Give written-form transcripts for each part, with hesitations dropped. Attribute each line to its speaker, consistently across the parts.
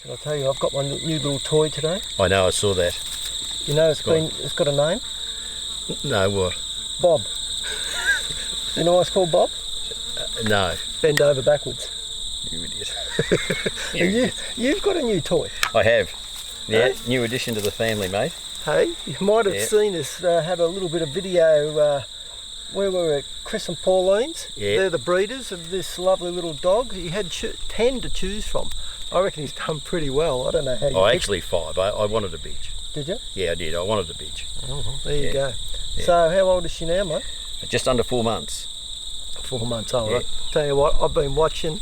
Speaker 1: I'll tell you, I've got my new little toy today.
Speaker 2: I know, I saw that.
Speaker 1: You know, it's got a name.
Speaker 2: No, what?
Speaker 1: Bob. You know why it's called Bob?
Speaker 2: No.
Speaker 1: Bend over backwards.
Speaker 2: You idiot.
Speaker 1: And you've got a new toy.
Speaker 2: I have. Yeah,
Speaker 1: Hey?
Speaker 2: new addition to the family, mate.
Speaker 1: Hey, you might have seen us have a little bit of video where we were at Chris and Pauline's.
Speaker 2: Yeah.
Speaker 1: They're the breeders of this lovely little dog. He had 10 to choose from. I reckon he's done pretty well. I don't know how you picked.
Speaker 2: Actually 5. I wanted a bitch.
Speaker 1: Did you?
Speaker 2: Yeah, I did. I wanted a bitch.
Speaker 1: Oh, there you go.
Speaker 2: Yeah.
Speaker 1: So how old is she now, mate?
Speaker 2: Just under 4 months.
Speaker 1: 4 months old.
Speaker 2: Yeah.
Speaker 1: I tell you what, I've been watching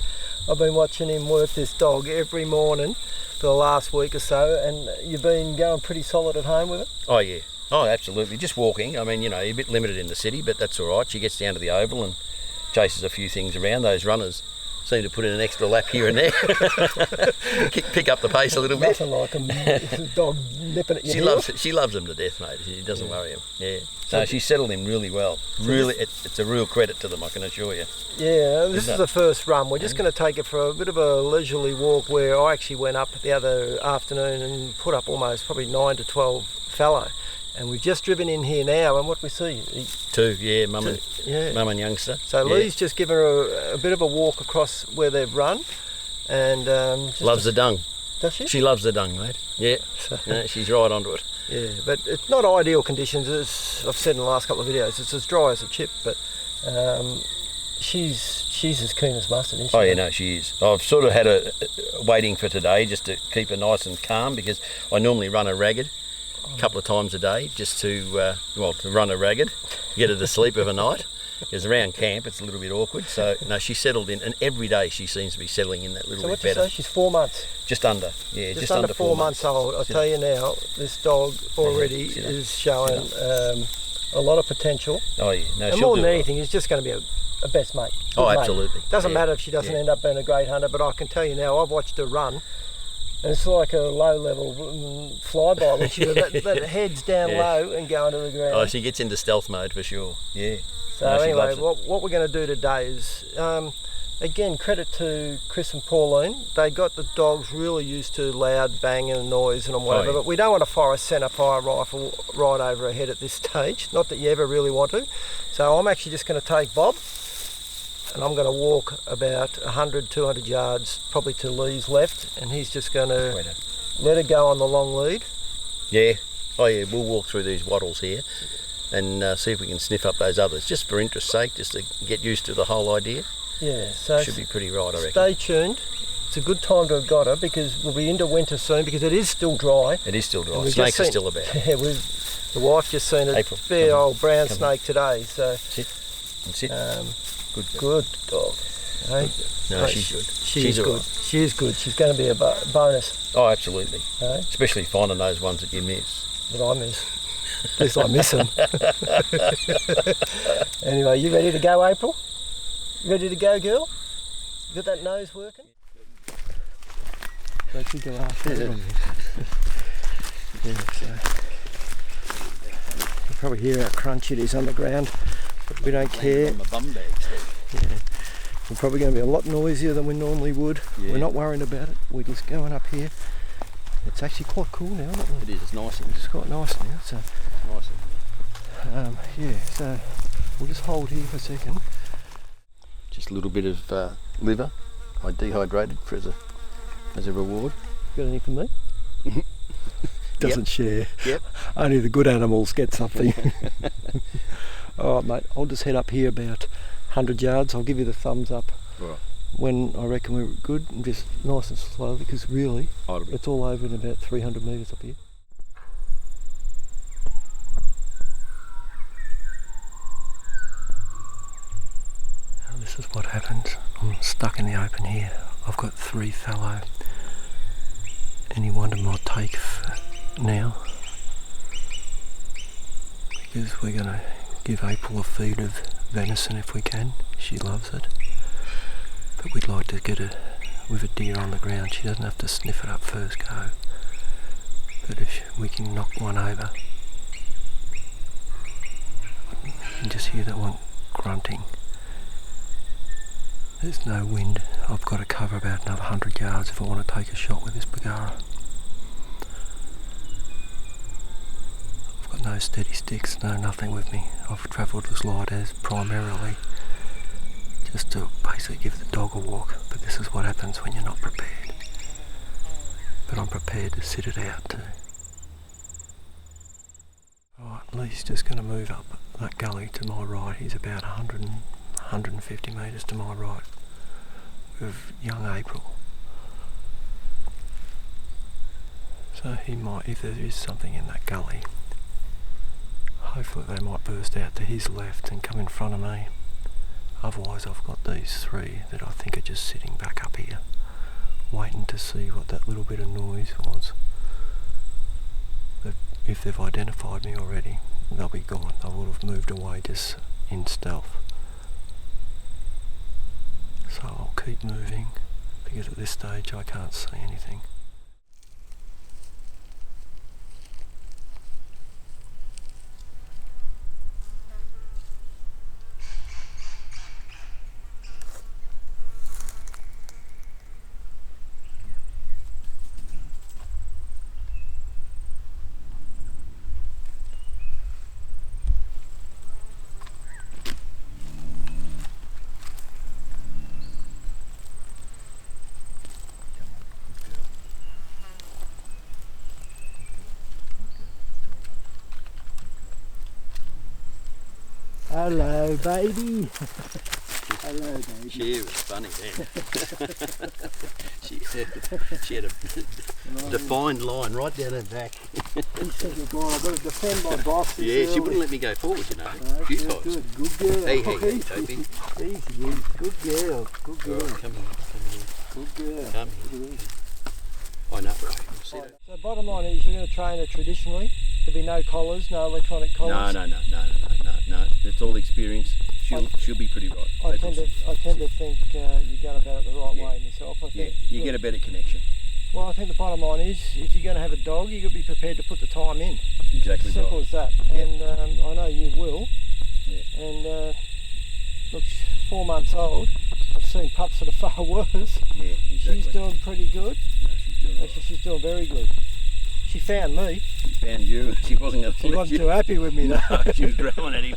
Speaker 1: him work this dog every morning for the last week or so, and you've been going pretty solid at home with it?
Speaker 2: Oh, yeah. Oh, absolutely. Just walking. I mean, you know, you're a bit limited in the city, but that's all right. She gets down to the oval and chases a few things around. Those runners seem to put in an extra lap here and there. Pick up the pace a little bit.
Speaker 1: Nothing like a dog nipping at your heels.
Speaker 2: She loves them to death, mate. She doesn't worry him. Yeah. So she settled him really well. Really, it's a real credit to them, I can assure you.
Speaker 1: Yeah, this is the first run. We're just going to take it for a bit of a leisurely walk, where I actually went up the other afternoon and put up almost probably 9 to 12 fallow. And we've just driven in here now, and what we see?
Speaker 2: 2, yeah, mum and youngster.
Speaker 1: So Leigh's just given her a bit of a walk across where they've run, and
Speaker 2: loves the dung.
Speaker 1: Does she?
Speaker 2: She loves the dung, mate. Yeah, she's right onto it.
Speaker 1: Yeah, but it's not ideal conditions, as I've said in the last couple of videos. It's as dry as a chip, but she's as keen as mustard, isn't she?
Speaker 2: Oh yeah, no, she is. I've sort of had a waiting for today just to keep her nice and calm, because I normally run her ragged a couple of times a day, just to run her ragged, get her to sleep overnight. Because around camp it's a little bit awkward. So no, she's settled in, and every day she seems to be settling in that little bit better.
Speaker 1: So what you say? She's 4 months.
Speaker 2: Just under, yeah, just
Speaker 1: under 4 months old. I tell you now, this dog already is showing a lot of potential.
Speaker 2: Oh yeah, no,
Speaker 1: and more than anything, he's just going to be a best mate.
Speaker 2: Oh,
Speaker 1: mate.
Speaker 2: absolutely.
Speaker 1: Doesn't matter if she doesn't end up being a great hunter, but I can tell you now, I've watched her run, and it's like a low-level flyby when she that heads down low and going to the ground.
Speaker 2: Oh, she gets into stealth mode for sure. Yeah.
Speaker 1: So anyway, what we're going to do today is, again, credit to Chris and Pauline. They got the dogs really used to loud banging and noise and whatever, but we don't want to fire a centre-fire rifle right over her head at this stage. Not that you ever really want to. So I'm actually just going to take Bob, and I'm going to walk about 100, 200 yards, probably to Leigh's left, and he's just going to let her go on the long lead.
Speaker 2: Yeah. Oh yeah, we'll walk through these wattles here and see if we can sniff up those others, just for interest's sake, just to get used to the whole idea.
Speaker 1: Yeah, so
Speaker 2: should be pretty right, I reckon.
Speaker 1: Stay tuned. It's a good time to have got her, because we'll be into winter soon, because it is still dry.
Speaker 2: It is still dry. Snakes are still about.
Speaker 1: Yeah, the wife just seen a fair old brown snake today. So
Speaker 2: sit.
Speaker 1: Good dog. Hey?
Speaker 2: No, she's good.
Speaker 1: She's good. She is good. She's going to be a bonus.
Speaker 2: Oh, absolutely.
Speaker 1: Hey?
Speaker 2: Especially finding those ones that you miss.
Speaker 1: That I miss. At least I miss them. Anyway, you ready to go, April? You ready to go, girl? You got that nose working? So you go after it. Yeah, so you probably hear how crunchy it is on the ground, but we don't care.
Speaker 2: On the bum bags.
Speaker 1: Yeah. We're probably going to be a lot noisier than we normally would. Yeah. We're not worrying about it. We're just going up here. It's actually quite cool now, isn't it?
Speaker 2: It is. It's nice.
Speaker 1: It's quite nice now. So
Speaker 2: nice.
Speaker 1: yeah. So we'll just hold here for a second.
Speaker 2: Just a little bit of liver. I dehydrated as a reward.
Speaker 1: Got any for me? Doesn't share.
Speaker 2: Yep.
Speaker 1: Only the good animals get something. All right, mate. I'll just head up here about 100 yards. I'll give you the thumbs up.
Speaker 2: All right.
Speaker 1: When I reckon we're good, and just nice and slow, because really it's all over in about 300 metres up here. Now this is what happens. I'm stuck in the open here. I've got 3 fallow. Any one of them I'll take now, because we're going to give April a feed of venison if we can. She loves it. But we'd like to get her with a deer on the ground. She doesn't have to sniff it up first go. But if we can knock one over, you can just hear that one grunting. There's no wind. I've got to cover about another 100 yards if I want to take a shot with this Bagara. I've got no steady sticks, no nothing with me. I've travelled as light as primarily just to basically give the dog a walk, but this is what happens when you're not prepared. But I'm prepared to sit it out too. Right, Leigh's just going to move up that gully to my right. He's about 150 metres to my right with young April. So he might, if there is something in that gully, hopefully they might burst out to his left and come in front of me. Otherwise I've got these three that I think are just sitting back up here, waiting to see what that little bit of noise was. But if they've identified me already, they'll be gone. I would have moved away just in stealth. So I'll keep moving because at this stage I can't see anything. Hello, baby. Hello, baby.
Speaker 2: She was funny then. she had a defined line right down her back.
Speaker 1: He said, God, I've got to defend my boss.
Speaker 2: Yeah, she wouldn't let me go forward, you know. A few times.
Speaker 1: Good girl.
Speaker 2: Hey, Toby.
Speaker 1: Easy, good girl. Good girl.
Speaker 2: Right, come here.
Speaker 1: Good girl.
Speaker 2: Come here. I know, right. See that?
Speaker 1: So bottom line is you're going to train her traditionally. There'll be no collars, no electronic collars.
Speaker 2: No. It's all experience. She'll be pretty right.
Speaker 1: I tend to think you're going about it the right way myself. I think,
Speaker 2: you get a better connection.
Speaker 1: Well, I think the bottom line is if you're going to have a dog, you've got to be prepared to put the time in.
Speaker 2: Exactly
Speaker 1: Simple
Speaker 2: right.
Speaker 1: as that.
Speaker 2: Yeah.
Speaker 1: And I know you will.
Speaker 2: Yeah.
Speaker 1: And look, 4 months old. I've seen pups that are far worse.
Speaker 2: Yeah, exactly.
Speaker 1: She's doing pretty good.
Speaker 2: No, she's doing
Speaker 1: Actually, she's doing very good. She found me.
Speaker 2: She found you. She wasn't going to
Speaker 1: She wasn't too happy with me though.
Speaker 2: No, she was growling at him.